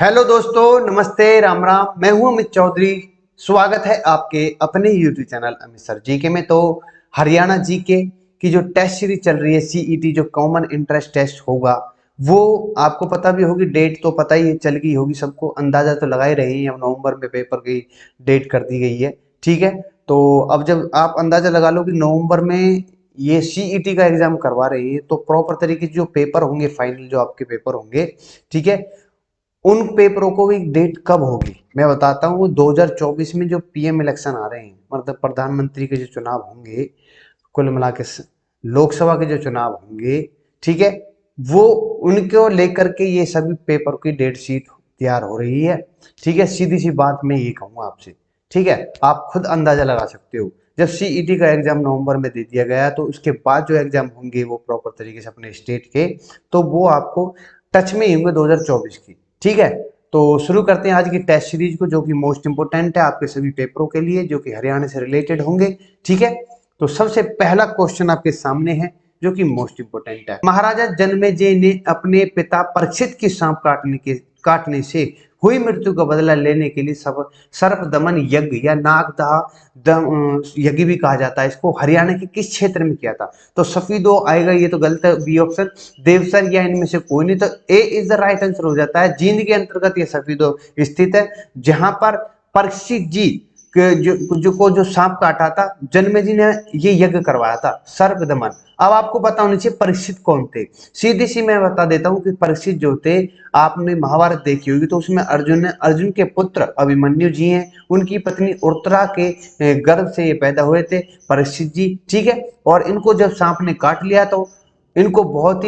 Hello दोस्तों, नमस्ते, राम राम। मैं हूं अमित चौधरी। स्वागत है आपके अपने YouTube channel Amit sir GK में। तो हरियाणा जीके की जो टेस्ट सीरीज चल रही है, सीईटी जो कॉमन इंटरेस्ट टेस्ट होगा, वो आपको पता भी होगी। डेट तो पता ही चल गई होगी सबको, अंदाजा तो लगा ही रहे हैं। अब नवंबर में पेपर की डेट कर दी गई है, ठीक है। तो अब जब आप अंदाजा लगा लो कि नवंबर में ये सीईटी का एग्जाम करवा रहे हैं, तो प्रॉपर तरीके से जो पेपर होंगे, फाइनल जो आपके पेपर होंगे, ठीक है, उन पेपरों को भी डेट कब होगी मैं बताता हूँ। 2024 में जो पीएम इलेक्शन आ रहे हैं, मतलब प्रधानमंत्री के जो चुनाव होंगे, कुल मिला के लोकसभा के जो चुनाव होंगे, ठीक है, वो उनको लेकर के ये सभी पेपर की डेट शीट तैयार हो रही है, ठीक है। सीधी सी बात मैं ये कहूँगा आपसे, ठीक है, आप खुद अंदाजा लगा सकते हो। जब सीईटी का एग्जाम नवंबर में दे दिया गया, तो उसके बाद जो एग्जाम होंगे वो प्रॉपर तरीके से अपने स्टेट के, तो वो आपको टच में ही होंगे 2024 की, ठीक है। तो शुरू करते हैं आज की टेस्ट सीरीज को, जो कि मोस्ट इंपोर्टेंट है आपके सभी पेपरों के लिए, जो कि हरियाणा से रिलेटेड होंगे, ठीक है। तो सबसे पहला क्वेश्चन आपके सामने है, जो कि मोस्ट इंपोर्टेंट है। महाराजा जन्मेजय ने अपने पिता परीक्षित की सांप काटने से हुई मृत्यु का बदला लेने के लिए सर्प दमन यज्ञ या नागदाह यज्ञ भी कहा जाता है, इसको हरियाणा के किस क्षेत्र में किया था? तो सफीदो आएगा, ये तो गलत है, बी ऑप्शन। देवसर या इनमें से कोई नहीं, तो ए इज द राइट आंसर हो जाता है। जींद के अंतर्गत ये सफीदो स्थित है, जहां पर परीक्षित जी जो सांप काटा था, जन्मेजय ने ये यज्ञ करवाया था, सर्प दमन। अब आपको पता होना चाहिए परीक्षित कौन थे। सीधी सी मैं बता देता हूँ कि परीक्षित जो थे, आपने महाभारत देखी होगी, तो उसमें अर्जुन के पुत्र अभिमन्यु जी हैं, उनकी पत्नी उत्तरा के गर्भ से ये पैदा हुए थे परीक्षित जी, ठीक है। और इनको जब सांप ने काट लिया, तो इनको बहुत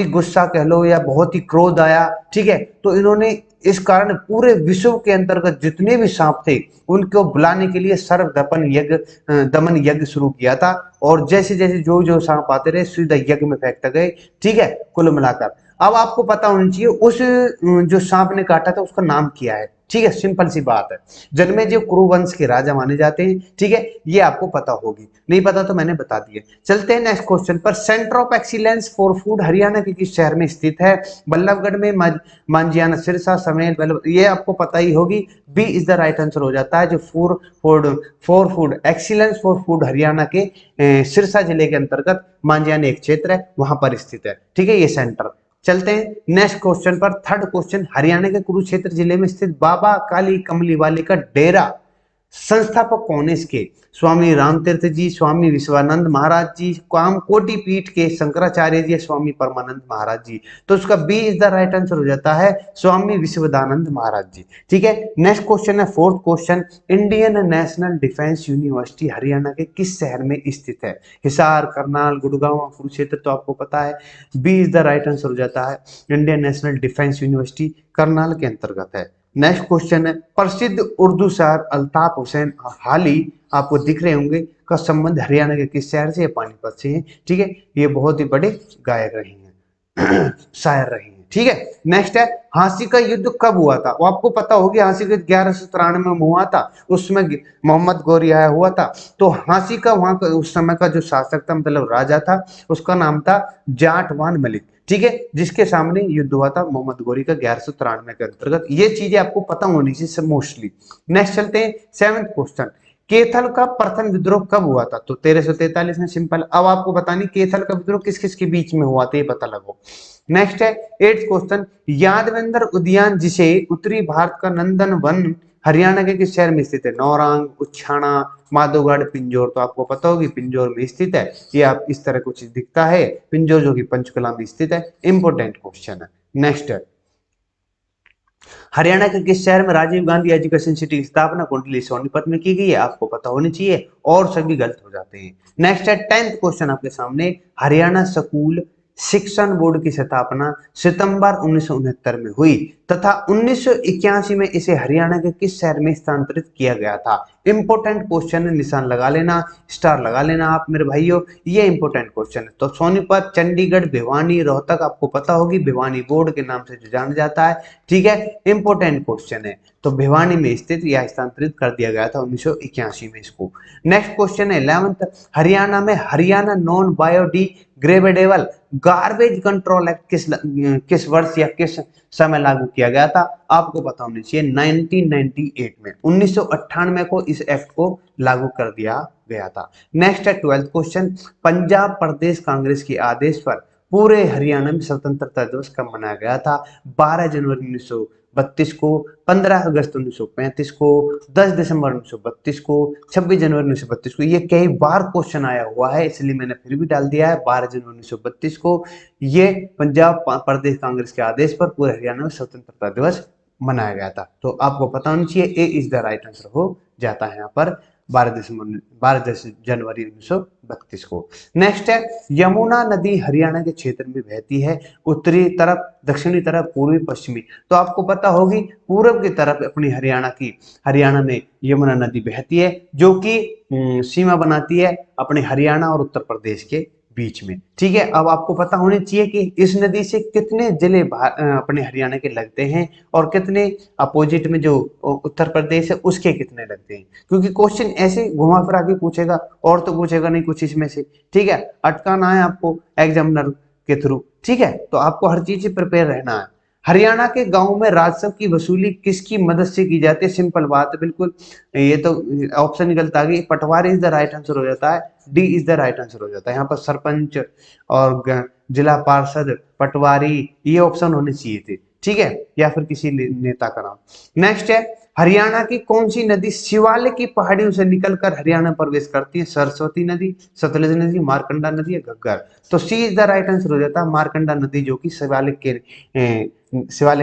ही गुस्सा कह लो या बहुत ही क्रोध आया, ठीक है। तो इन्होंने इस कारण पूरे विश्व के अंतर्गत जितने भी सांप थे, उनको बुलाने के लिए सर्व दमन यज्ञ शुरू किया था। और जैसे जैसे जो जो सांप आते रहे, सीधा यज्ञ में फेंकते गए, ठीक है, कुल मिलाकर। अब आपको पता होना चाहिए उस जो सांप ने काटा था उसका नाम क्या है, ठीक है, सिंपल सी बात है। जन्मेजय कुरुवंश के राजा माने जाते हैं, ठीक है, ये आपको पता होगी, नहीं पता तो मैंने बता दिया। चलते हैं नेक्स्ट क्वेश्चन पर। Centre of excellence for food Haryana के किस शहर में स्थित है? बल्लभगढ़ में, मांजियाना, सिरसा, समेत, ये आपको पता ही होगी। B is the right answer हो जाता है। जो for food excellence for food Haryana के सिरसा जिले के अंतर्गत मांजियाना एक क्षेत्र है, वहां पर स्थित है, ठीक है, ये सेंटर। चलते हैं नेक्स्ट क्वेश्चन पर। थर्ड क्वेश्चन, हरियाणा के कुरुक्षेत्र जिले में स्थित बाबा काली कमली वाले का डेरा संस्थापक कौन है इसके? स्वामी रामतीर्थ जी, स्वामी विश्वानंद महाराज जी, कामकोटि पीठ के शंकराचार्य जी, स्वामी परमानंद महाराज जी। तो उसका B is the right answer हो जाता है, स्वामी विश्वदानंद महाराज जी, ठीक है। नेक्स्ट क्वेश्चन है fourth question. Indian National Defence University Haryana के किस शहर में स्थित है? हिसार, करनाल, गुड़गांव, कुरुक्षेत्र, तो आपको पता है, B is the right answer हो जाता है। Indian National Defence University Karnal के अंतर्गत है। नेक्स्ट क्वेश्चन है, प्रसिद्ध उर्दू शायर अल्ताफ हुसैन हाली, आपको दिख रहे होंगे, का संबंध हरियाणा के किस शहर से? पानीपत से है, ठीक है। ये बहुत ही बड़े गायक रहे हैं शायर रहे हैं, ठीक है। नेक्स्ट है, हाँसी का युद्ध कब हुआ था? वो आपको पता होगी, हाँसी का 1193 में हुआ था, उसमें मोहम्मद गौरी आया हुआ था। तो हाँसी का वहां का उस समय का जो शासक था, मतलब राजा था, उसका नाम था जाटवान मलिक, ठीक है, जिसके सामने युद्ध हुआ था मोहम्मद गौरी का 1193 के अंतर्गत। ये चीजें आपको पता होनी चाहिए मोस्टली। नेक्स्ट चलते हैं सेवंथ क्वेश्चन। कैथल का प्रथम विद्रोह कब हुआ था? तो 1343 में, सिंपल। अब आपको बतानी कैथल का विद्रोह किस किस के बीच में हुआ था, ये पता लगो। नेक्स्ट है एट्थ क्वेश्चन। यादवेंद्र उद्यान, जिसे उत्तरी भारत का नंदन वन हरियाणा के किस शहर में स्थित है? नौरंग, उच्छाणा, माधोगढ़, पिंजौर, तो आपको पता होगी पिंजौर में स्थित है। ये आप इस तरह कुछ दिखता है पिंजौर, जो कि पंचकुला में स्थित है। इंपोर्टेंट क्वेश्चन है। नेक्स्ट है, हरियाणा के किस शहर में राजीव गांधी एजुकेशन सिटी की स्थापना कुंडली सोनीपत में की गई है? आपको पता होनी चाहिए, और सभी गलत हो जाते हैं। नेक्स्ट है टेंथ क्वेश्चन आपके सामने। हरियाणा स्कूल शिक्षण बोर्ड की स्थापना सितंबर 1969 में हुई, तथा 1981 में इसे हरियाणा के किस शहर में स्थानांतरित किया गया था? इंपोर्टेंट क्वेश्चन है, निशान लगा लेना, स्टार लगा लेना आप मेरे भाइयों, ये इंपोर्टेंट क्वेश्चन है। तो सोनीपत, चंडीगढ़, भिवानी, रोहतक, आपको पता होगी भिवानी बोर्ड के नाम से जो जाना जाता है, ठीक है, इंपोर्टेंट क्वेश्चन है। तो भिवानी में स्थित या स्थानांतरित कर दिया गया था 1981 में इसको। नेक्स्ट क्वेश्चन है 11th। हरियाणा में Haryana non biodegradable garbage control act किस वर्ष या किस समय लागू किया गया था? आपको पता होनी चाहिए 1998 में, 1998 को इस एक्ट को लागू कर दिया गया था। नेक्स्ट है 12th क्वेश्चन, पंजाब प्रदेश कांग्रेस के आदेश पर पूरे हरियाणा में स्वतंत्रता दिवस कब मनाया गया था? 12 जनवरी 1932 को, 15 अगस्त 1935 को, 10 दिसंबर 1932 को, 26 जनवरी 1932 को। ये कई बार क्वेश्चन आया हुआ है, इसलिए मैंने फिर भी डाल दिया है 12 जनवरी 1932 को। ये पंजाब प्रदेश कांग्रेस के आदेश पर पूरे हरियाणा में स्वतंत्रता दिवस मनाया गया था। तो आपको पता होना चाहिए, ए इज द राइट आंसर हो जाता है यहाँ पर 12 जनवरी 1932 को। नेक्स्ट है, यमुना नदी हरियाणा के क्षेत्र में बहती है, उत्तरी तरफ, दक्षिणी तरफ, पूर्वी, पश्चिमी। तो आपको पता होगी पूर्व की तरफ अपनी हरियाणा में यमुना नदी बहती है, जो कि सीमा बनाती है अपने हरियाणा और उत्तर प्रदेश के बीच में। ठीक है, अब आपको पता होनी चाहिए कि इस नदी से कितने जिले अपने हरियाणा के लगते हैं और कितने अपोजिट में जो उत्तर प्रदेश है उसके कितने लगते हैं, क्योंकि क्वेश्चन ऐसे घुमा फिरा के पूछेगा और तो पूछेगा नहीं कुछ इसमें से। ठीक है, अटकाना है आपको एग्जामिनर के थ्रू। ठीक है, तो आपको हर चीज से प्रिपेयर रहना है। हरियाणा के गांव में राजस्व की वसूली किसकी मदद से की जाती है? सिंपल बात है, बिल्कुल ये तो ऑप्शन निकलता है, पटवारी इज द राइट आंसर हो जाता है, D is the right answer हो जाता है। यहाँ पर सरपंच और जिला पार्षद, पटवारी, ये ऑप्शन होने चाहिए थे। ठीक है, या फिर किसी नेता का नाम। नेक्स्ट है, हरियाणा की कौन सी नदी शिवालिक की पहाड़ियों से निकलकर हरियाणा प्रवेश करती है? सरस्वती नदी, सतलुज नदी, मारकंडा नदी या घग्गर। तो सी इज द राइट आंसर हो जाता है मारकंडा नदी, जो कि शिवालिक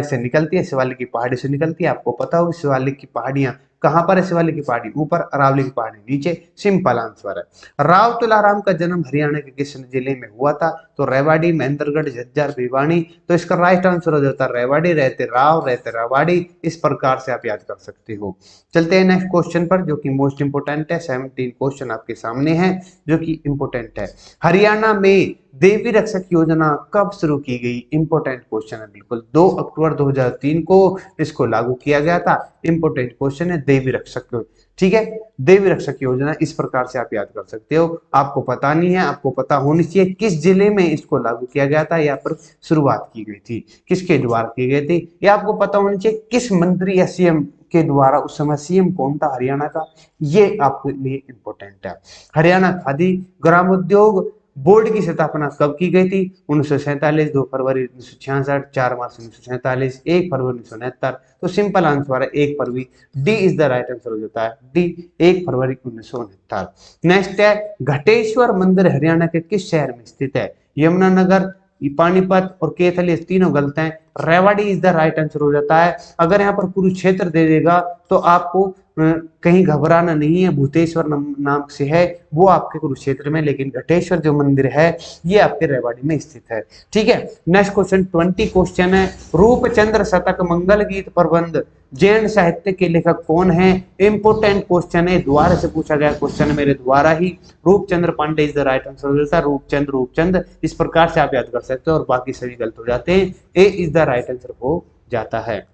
से निकलती है, शिवालिक की पहाड़ी से निकलती है। आपको पता हो शिवालिक की पहाड़ियां कहां पर है? शिवालिक की पहाड़ी ऊपर, अरावली की पहाड़ी नीचे। सिंपल आंसर है। राव तुलाराम का जन्म हरियाणा के किस जिले में हुआ था? तो रेवाड़ी, महेंद्रगढ़, झज्जर, भिवानी। तो इसका राइट आंसर हो जाता है रेवाड़ी, रहते राव, रहते रेवाड़ी। इस प्रकार से आप याद कर सकते हो। चलते हैं नेक्स्ट क्वेश्चन पर, जो कि मोस्ट इंपोर्टेंट है। 17 क्वेश्चन आपके सामने है जो कि इंपोर्टेंट है। हरियाणा में देवी रक्षक योजना कब शुरू की गई? इंपोर्टेंट क्वेश्चन है बिल्कुल। 2 अक्टूबर 2003 को इसको लागू किया गया था। इंपोर्टेंट क्वेश्चन है देवी रक्षक। ठीक है, देवी रक्षक योजना इस प्रकार से आप याद कर सकते हो। आपको पता नहीं है, आपको पता होनी चाहिए किस जिले में इसको लागू किया गया था या फिर शुरुआत की गई थी, किसके द्वारा की गई थी। या आपको पता होनी चाहिए किस मंत्री या सीएम के द्वारा, उस समय सीएम कौन था हरियाणा का, ये आपके लिए इंपॉर्टेंट है। हरियाणा खादी ग्रामोद्योग बोर्ड की स्थापना कब की गई थी? 1947, 2 फरवरी 1966, 4 मार्च 1947, 1 फरवरी 1969। तो सिंपल आंसर है 1 फरवरी। D is the right answer हो जाता है, डी 1 फरवरी 1969। नेक्स्ट है, घटेश्वर मंदिर हरियाणा के किस शहर में स्थित है? यमुनानगर, पानीपत और कैथल, ये तीनों गलत हैं। Rewari is the right answer हो जाता है। अगर यहाँ पर कुरुक्षेत्र दे देगा तो आपको कहीं घबराना नहीं है, भूतेश्वर नाम से है वो आपके कुरुक्षेत्र में, लेकिन घटेश्वर जो मंदिर है ये आपके रेवाड़ी में स्थित है। ठीक है, नेक्स्ट क्वेश्चन 20 क्वेश्चन है। रूपचंद्र शतक मंगल गीत प्रबंध जैन साहित्य के लेखक कौन है? इंपोर्टेंट क्वेश्चन है, द्वारा से पूछा गया क्वेश्चन मेरे द्वारा ही। Roopchandra Pandey is the right answer हो जाता है। रूपचंद, इस प्रकार से आप याद कर सकते हो और बाकी सभी गलत हो जाते हैं। ए इज द राइट आंसर हो जाता है।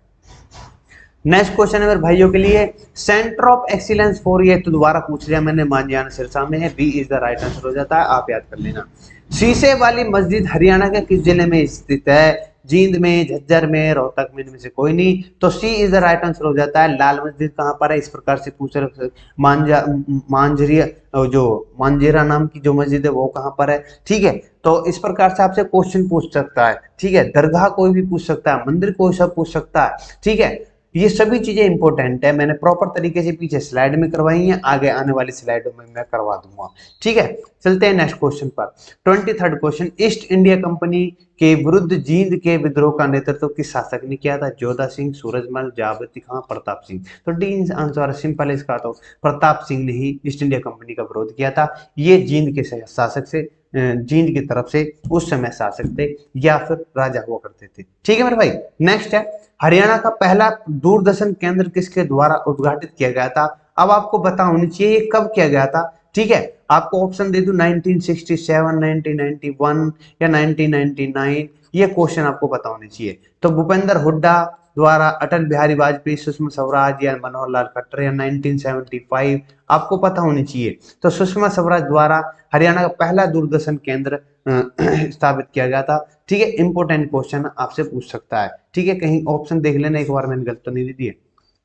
नेक्स्ट क्वेश्चन है मेरे भाइयों के लिए, सेंटर ऑफ एक्सीलेंस फॉर, ये तो दोबारा पूछ लिया मैंने, मानजाना सिरसा में है। B is the right answer हो जाता है, आप याद कर लेना। शीशे वाली मस्जिद हरियाणा के किस जिले में स्थित है? जींद में, झज्जर में, रोहतक में, इनमें से कोई नहीं। तो सी इज द राइट आंसर हो जाता है। लाल मस्जिद कहाँ पर है? इस प्रकार से पूछ रहे। मांझरिया, जो मांझेरा नाम की जो मस्जिद है वो कहाँ पर है? ठीक है, तो इस प्रकार से आपसे क्वेश्चन पूछ सकता है। ठीक है, दरगाह कोई भी पूछ सकता है, मंदिर कोई सब पूछ सकता है। ठीक है, ये सभी चीजें इंपॉर्टेंट है, मैंने प्रॉपर तरीके से पीछे स्लाइड में करवाई है, आगे आने वाली स्लाइडों में मैं करवा दूंगा। ठीक है, चलते हैं नेक्स्ट क्वेश्चन पर। 23rd question, east India company के विरुद्ध जींद के विद्रोह का नेतृत्व किस शासक ने किया था? जोधा सिंह, सूरजमल, जावती खां, प्रताप सिंह। तो डी आंसर सिंपल है इसका, तो प्रताप सिंह ने ही ईस्ट इंडिया कंपनी का विरोध किया था। ये जींद के शासक से, जींद की तरफ से उस समय शासक थे या फिर राजा हुआ करते थे। ठीक है मेरे भाई, नेक्स्ट है, हरियाणा का पहला दूरदर्शन केंद्र किसके द्वारा उद्घाटित किया गया था? अब आपको पता होनी चाहिए ये कब किया गया था। ठीक है, आपको ऑप्शन दे दूं 1967, 1991 या 1999, ये क्वेश्चन आपको पता होने चाहिए। तो भूपेंद्र हुड्डा द्वारा अटल बिहारी वाजपेयी, सुषमा स्वराज या मनोहर लाल खट्टर या 1975, आपको पता होनी चाहिए। तो सुषमा स्वराज द्वारा हरियाणा का पहला दूरदर्शन केंद्र स्थापित किया गया था। ठीक है, इंपॉर्टेंट क्वेश्चन आपसे पूछ सकता है। ठीक है, कहीं ऑप्शन देख लेना एक बार, मैंने गलत तो नहीं दे दिए।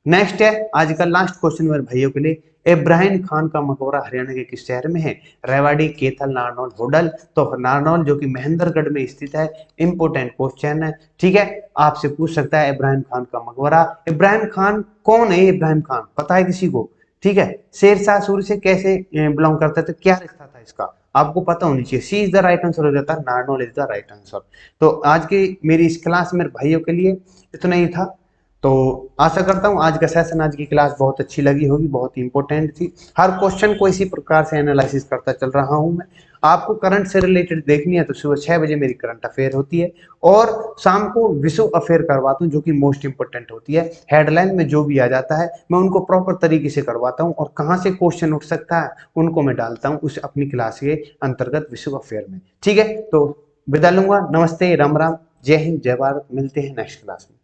नेक्स्ट है आज का लास्ट क्वेश्चन मेरे भाइयों के लिए, इब्राहिम खान का मकबरा हरियाणा के किस शहर में है? रेवाड़ी, कैथल, नारनौल, होडल। तो नारनौल जो कि महेंद्रगढ़ में स्थित है। इंपोर्टेंट क्वेश्चन है। ठीक है, आपसे पूछ सकता है इब्राहिम खान का मकबरा। इब्राहिम खान कौन है? इब्राहिम खान पता है किसी को? ठीक है, शेरशाह सूरी से कैसे बिलोंग करता था, क्या रिश्ता था इसका, आपको पता होनी चाहिए। सी इज द राइट आंसर हो जाता है, Narnaul is the right answer. तो आज की मेरी इस क्लास में भाइयों के लिए इतना ही था। तो आशा करता हूँ आज का सेशन, आज की क्लास बहुत अच्छी लगी होगी, बहुत इंपॉर्टेंट थी। हर क्वेश्चन को इसी प्रकार से एनालिसिस करता चल रहा हूँ मैं। आपको करंट से रिलेटेड देखनी है तो सुबह 6 बजे मेरी करंट अफेयर होती है, और शाम को विश्व अफेयर करवाता हूँ जो कि मोस्ट इंपोर्टेंट होती है। हेडलाइन में जो भी आ जाता है मैं उनको प्रॉपर तरीके से करवाता हूँ, और कहाँ से क्वेश्चन उठ सकता है उनको मैं डालता हूँ उस अपनी क्लास के अंतर्गत विश्व अफेयर में। ठीक है, तो विदा लूंगा। नमस्ते, राम राम, जय हिंद, जय भारत। मिलते हैं नेक्स्ट क्लास में।